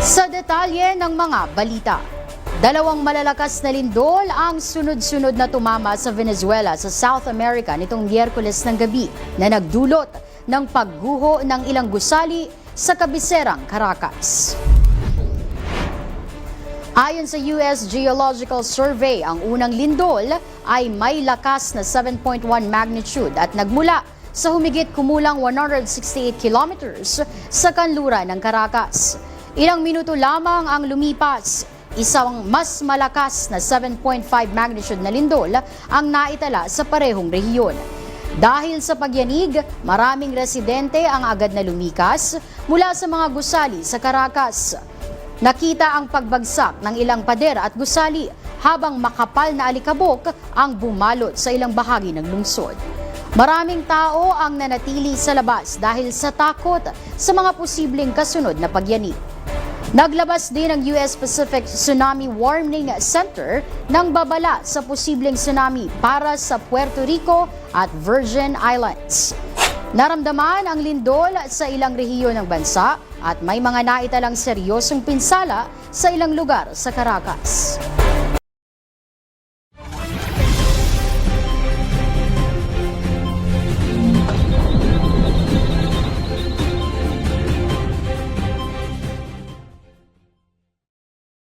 Sa detalye ng mga balita, dalawang malalakas na lindol ang sunod-sunod na tumama sa Venezuela sa South America nitong Miyerkules ng gabi na nagdulot ng pagguho ng ilang gusali sa kabiserang Caracas. Ayon sa US Geological Survey, ang unang lindol ay may lakas na 7.1 magnitude at nagmula sa humigit kumulang 168 kilometers sa kanluran ng Caracas. Ilang minuto lamang ang lumipas, isang mas malakas na 7.5 magnitude na lindol ang naitala sa parehong rehiyon. Dahil sa pagyanig, maraming residente ang agad na lumikas mula sa mga gusali sa Caracas. Nakita ang pagbagsak ng ilang pader at gusali habang makapal na alikabok ang bumalot sa ilang bahagi ng lungsod. Maraming tao ang nanatili sa labas dahil sa takot sa mga posibleng kasunod na pagyanig. Naglabas din ang US Pacific Tsunami Warning Center ng babala sa posibleng tsunami para sa Puerto Rico at Virgin Islands. Naramdaman ang lindol sa ilang rehiyon ng bansa at may mga naitalang seryosong pinsala sa ilang lugar sa Caracas.